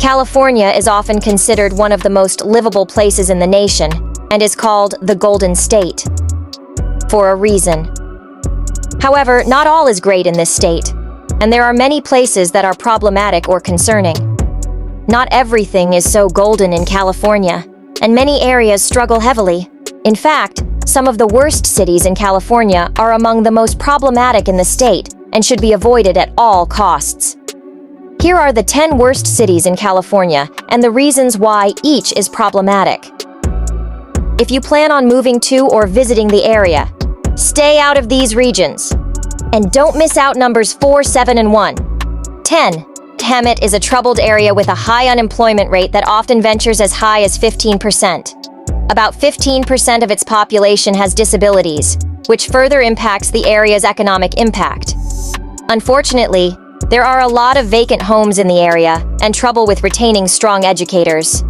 California is often considered one of the most livable places in the nation and is called the Golden State for a reason. However, not all is great in this state, and there are many places that are problematic or concerning. Not everything is so golden in California, and many areas struggle heavily. In fact, some of the worst cities in California are among the most problematic in the state and should be avoided at all costs. Here are the 10 worst cities in California and the reasons why each is problematic. If you plan on moving to or visiting the area, stay out of these regions. And don't miss out numbers 4, 7, and 1. 10. Hemet is a troubled area with a high unemployment rate that often ventures as high as 15%. About 15% of its population has disabilities, which further impacts the area's economic impact. Unfortunately, there are a lot of vacant homes in the area and trouble with retaining strong educators.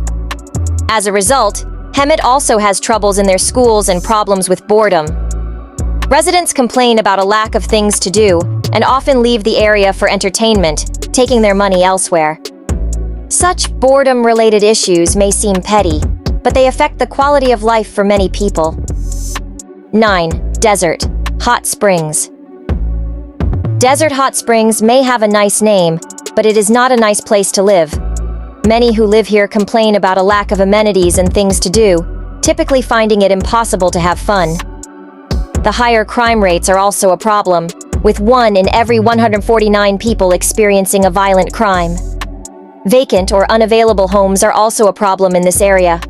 As a result, Hemet also has troubles in their schools and problems with boredom. Residents complain about a lack of things to do and often leave the area for entertainment, taking their money elsewhere. Such boredom-related issues may seem petty, but they affect the quality of life for many people. 9. Desert. Hot springs. Desert hot springs may have a nice name, but it is not a nice place to live. Many who live here complain about a lack of amenities and things to do, typically finding it impossible to have fun. The higher crime rates are also a problem, with 1 in every 149 people experiencing a violent crime. Vacant or unavailable homes are also a problem in this area.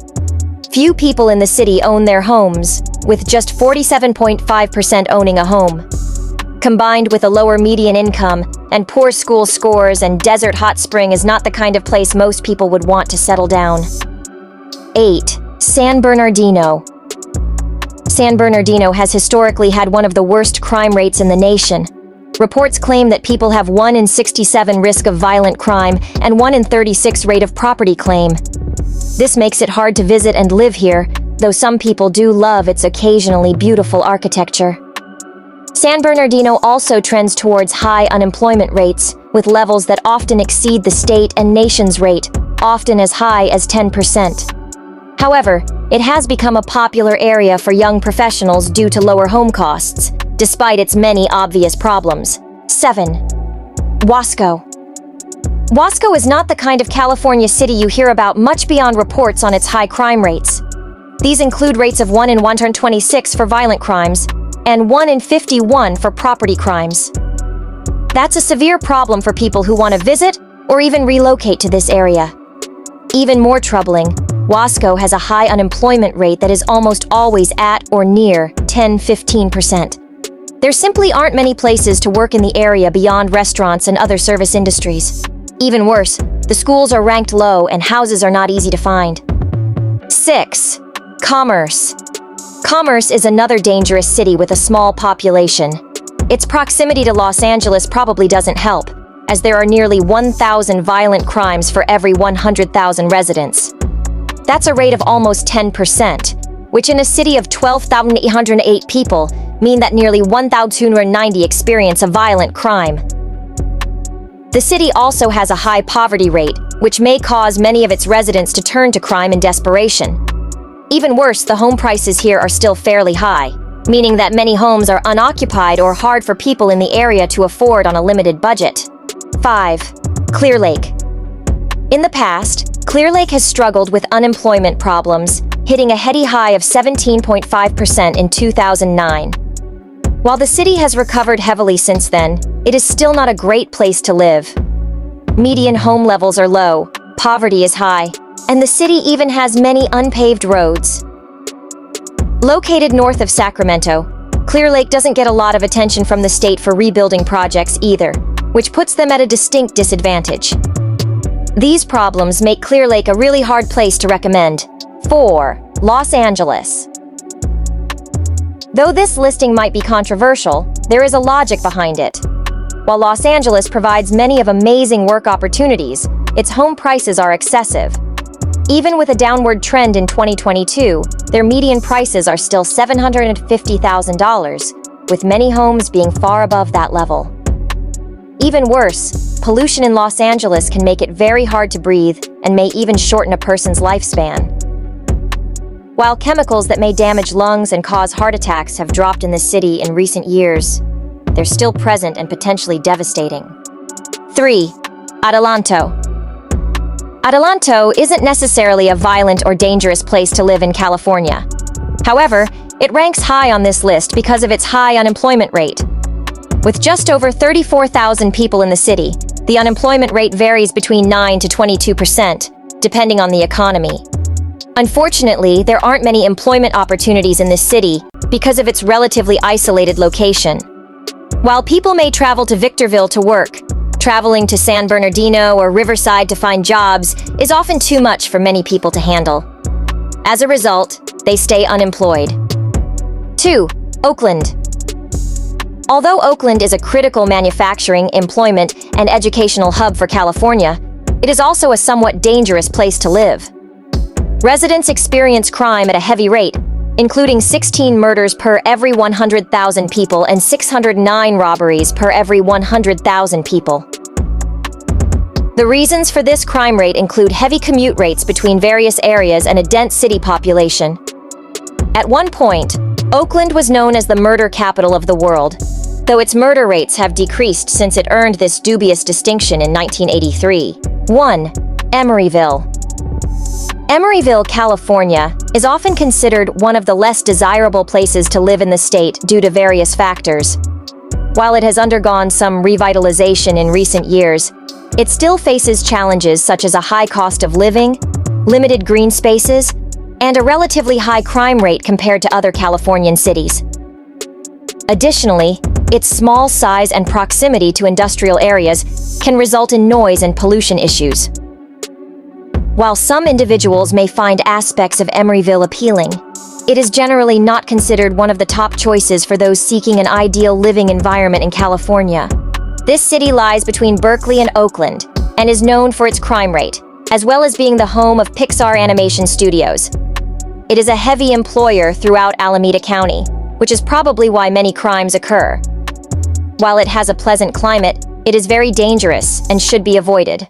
Few people in the city own their homes, with just 47.5% owning a home. Combined with a lower median income and poor school scores, and desert hot spring is not the kind of place most people would want to settle down. 8. San Bernardino. San Bernardino has historically had one of the worst crime rates in the nation. Reports claim that people have 1 in 67 risk of violent crime and 1 in 36 rate of property claim. This makes it hard to visit and live here, though some people do love its occasionally beautiful architecture. San Bernardino also trends towards high unemployment rates, with levels that often exceed the state and nation's rate, often as high as 10%. However, it has become a popular area for young professionals due to lower home costs, despite its many obvious problems. 7. Wasco. Wasco is not the kind of California city you hear about much beyond reports on its high crime rates. These include rates of 1 in 126 for violent crimes, and 1 in 51 for property crimes. That's a severe problem for people who want to visit or even relocate to this area. Even more troubling, Wasco has a high unemployment rate that is almost always at or near 10–15%. There simply aren't many places to work in the area beyond restaurants and other service industries. Even worse, the schools are ranked low and houses are not easy to find. 6. Commerce. Commerce is another dangerous city with a small population. Its proximity to Los Angeles probably doesn't help, as there are nearly 1,000 violent crimes for every 100,000 residents. That's a rate of almost 10%, which in a city of 12,808 people mean that nearly 1,290 experience a violent crime. The city also has a high poverty rate, which may cause many of its residents to turn to crime in desperation. Even worse, the home prices here are still fairly high, meaning that many homes are unoccupied or hard for people in the area to afford on a limited budget. 5. Clear Lake. In the past, Clear Lake has struggled with unemployment problems, hitting a heady high of 17.5% in 2009. While the city has recovered heavily since then, it is still not a great place to live. Median home levels are low, poverty is high, and the city even has many unpaved roads. Located north of Sacramento, Clear Lake doesn't get a lot of attention from the state for rebuilding projects either, which puts them at a distinct disadvantage. These problems make Clear Lake a really hard place to recommend. 4. Los Angeles. Though this listing might be controversial, there is a logic behind it. While Los Angeles provides many of amazing work opportunities, its home prices are excessive. Even with a downward trend in 2022, their median prices are still $750,000, with many homes being far above that level. Even worse, pollution in Los Angeles can make it very hard to breathe, and may even shorten a person's lifespan. While chemicals that may damage lungs and cause heart attacks have dropped in the city in recent years, they're still present and potentially devastating. 3. Adelanto. Adelanto isn't necessarily a violent or dangerous place to live in California. However, it ranks high on this list because of its high unemployment rate. With just over 34,000 people in the city, the unemployment rate varies between 9 to 22%, depending on the economy. Unfortunately, there aren't many employment opportunities in this city because of its relatively isolated location. While people may travel to Victorville to work, traveling to San Bernardino or Riverside to find jobs is often too much for many people to handle. As a result, they stay unemployed. 2. Oakland. Although Oakland is a critical manufacturing, employment, and educational hub for California, it is also a somewhat dangerous place to live. Residents experience crime at a heavy rate, including 16 murders per every 100,000 people and 609 robberies per every 100,000 people. The reasons for this crime rate include heavy commute rates between various areas and a dense city population. At one point, Oakland was known as the murder capital of the world, though its murder rates have decreased since it earned this dubious distinction in 1983. 1. Emeryville. Emeryville, California, is often considered one of the less desirable places to live in the state due to various factors. While it has undergone some revitalization in recent years, it still faces challenges such as a high cost of living, limited green spaces, and a relatively high crime rate compared to other Californian cities. Additionally, its small size and proximity to industrial areas can result in noise and pollution issues. While some individuals may find aspects of Emeryville appealing, it is generally not considered one of the top choices for those seeking an ideal living environment in California. This city lies between Berkeley and Oakland and is known for its crime rate, as well as being the home of Pixar animation studios. It is a heavy employer throughout Alameda County, which is probably why many crimes occur. While it has a pleasant climate, it is very dangerous and should be avoided.